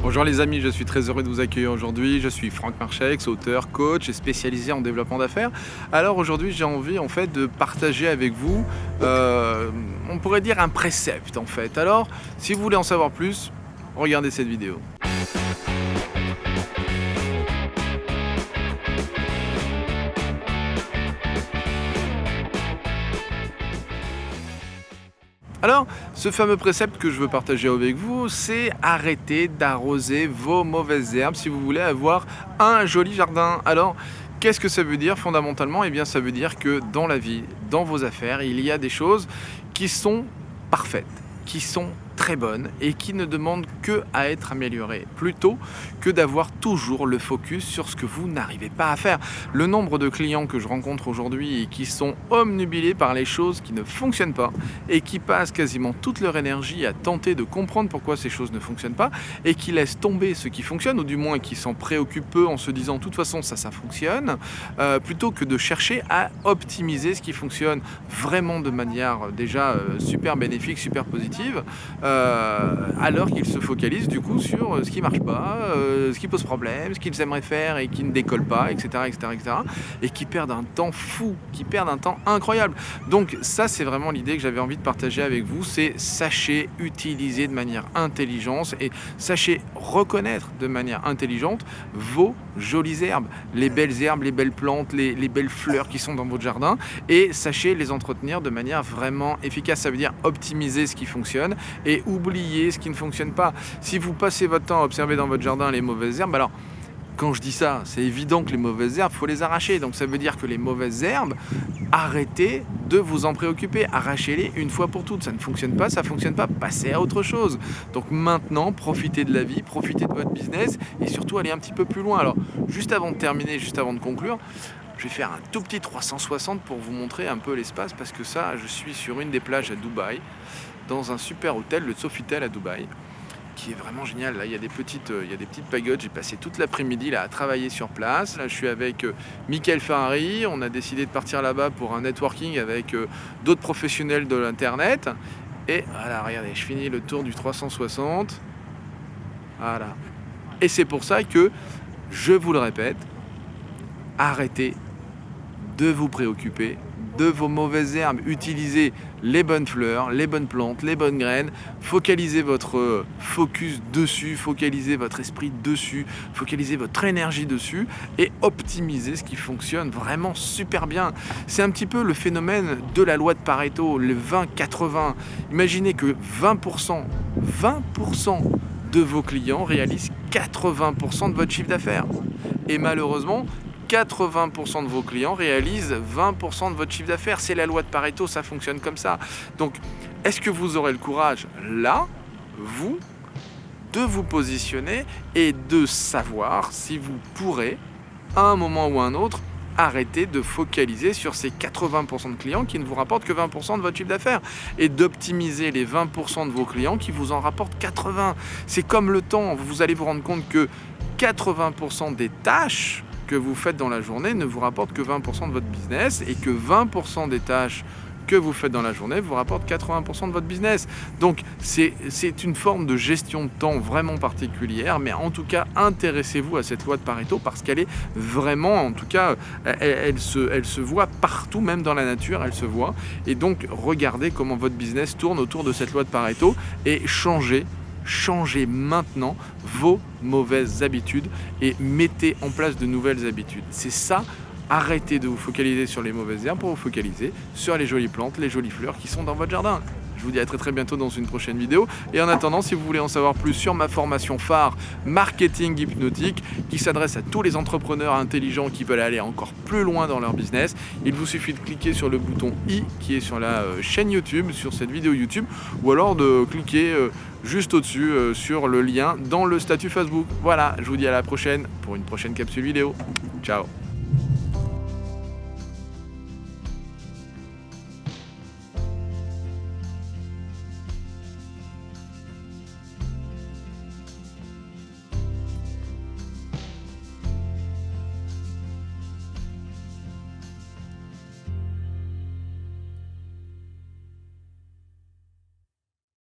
Bonjour les amis, je suis très heureux de vous accueillir aujourd'hui. Je suis Franck Marchex, auteur, coach et spécialisé en développement d'affaires. Alors aujourd'hui, j'ai envie en fait de partager avec vous, on pourrait dire un précepte en fait. Alors, si vous voulez en savoir plus, regardez cette vidéo. Alors, ce fameux précepte que je veux partager avec vous, c'est arrêter d'arroser vos mauvaises herbes si vous voulez avoir un joli jardin. Alors, qu'est-ce que ça veut dire fondamentalement? Eh bien, ça veut dire que dans la vie, dans vos affaires, il y a des choses qui sont parfaites, qui sont très bonnes et qui ne demandent que à être améliorées, plutôt que d'avoir toujours le focus sur ce que vous n'arrivez pas à faire. Le nombre de clients que je rencontre aujourd'hui et qui sont obnubilés par les choses qui ne fonctionnent pas et qui passent quasiment toute leur énergie à tenter de comprendre pourquoi ces choses ne fonctionnent pas et qui laissent tomber ce qui fonctionne, ou du moins qui s'en préoccupent peu en se disant de toute façon ça fonctionne, plutôt que de chercher à optimiser ce qui fonctionne vraiment de manière déjà super bénéfique, super positive, alors qu'ils se focalisent du coup sur ce qui marche pas, ce qui pose problème, ce qu'ils aimeraient faire et qui ne décolle pas, etc., etc., etc., et qui perdent un temps fou, qui perdent un temps incroyable. Donc ça, c'est vraiment l'idée que j'avais envie de partager avec vous, c'est sachez utiliser de manière intelligente et sachez reconnaître de manière intelligente vos jolies herbes, les belles plantes, les belles fleurs qui sont dans votre jardin, et sachez les entretenir de manière vraiment efficace. Ça veut dire optimiser ce qui fonctionne et oublier ce qui ne fonctionne pas. Si vous passez votre temps à observer dans votre jardin les mauvaises herbes, alors quand je dis ça, c'est évident que les mauvaises herbes, il faut les arracher. Donc ça veut dire que les mauvaises herbes, arrêtez de vous en préoccuper. Arrachez-les une fois pour toutes. Ça ne fonctionne pas, ça ne fonctionne pas, passez à autre chose. Donc maintenant, profitez de la vie, profitez de votre business et surtout allez un petit peu plus loin. Alors juste avant de terminer, juste avant de conclure, je vais faire un tout petit 360 pour vous montrer un peu l'espace, parce que ça, je suis sur une des plages à Dubaï, dans un super hôtel, le Sofitel à Dubaï, qui est vraiment génial. Là, il y a des petites pagodes. J'ai passé toute l'après-midi là à travailler sur place. Là, je suis avec Michael Ferrari. On a décidé de partir là-bas pour un networking avec d'autres professionnels de l'internet. Et voilà, regardez, je finis le tour du 360. Voilà. Et c'est pour ça que, je vous le répète, arrêtez de vous préoccuper de vos mauvaises herbes. Utilisez les bonnes fleurs, les bonnes plantes, les bonnes graines. Focalisez votre focus dessus, focalisez votre esprit dessus, focalisez votre énergie dessus et optimisez ce qui fonctionne vraiment super bien. C'est un petit peu le phénomène de la loi de Pareto, le 20-80. Imaginez que 20% de vos clients réalisent 80% de votre chiffre d'affaires. Et malheureusement, 80% de vos clients réalisent 20% de votre chiffre d'affaires. C'est la loi de Pareto, ça fonctionne comme ça. Donc, est-ce que vous aurez le courage, là, vous, de vous positionner et de savoir si vous pourrez, à un moment ou à un autre, arrêter de focaliser sur ces 80% de clients qui ne vous rapportent que 20% de votre chiffre d'affaires et d'optimiser les 20% de vos clients qui vous en rapportent 80%. C'est comme le temps, vous allez vous rendre compte que 80% des tâches que vous faites dans la journée ne vous rapportent que 20% de votre business et que 20% des tâches que vous faites dans la journée vous rapportent 80% de votre business. Donc c'est une forme de gestion de temps vraiment particulière, mais en tout cas intéressez-vous à cette loi de Pareto parce qu'elle est vraiment, en tout cas, elle se voit partout, même dans la nature, elle se voit. Et donc regardez comment votre business tourne autour de cette loi de Pareto et changez maintenant vos mauvaises habitudes et mettez en place de nouvelles habitudes. C'est ça, arrêtez de vous focaliser sur les mauvaises herbes pour vous focaliser sur les jolies plantes, les jolies fleurs qui sont dans votre jardin. Je vous dis à très bientôt dans une prochaine vidéo. Et en attendant, si vous voulez en savoir plus sur ma formation phare Marketing Hypnotique, qui s'adresse à tous les entrepreneurs intelligents qui veulent aller encore plus loin dans leur business, il vous suffit de cliquer sur le bouton i qui est sur la chaîne YouTube, sur cette vidéo YouTube, ou alors de cliquer juste au-dessus sur le lien dans le statut Facebook. Voilà, je vous dis à la prochaine pour une prochaine capsule vidéo. Ciao.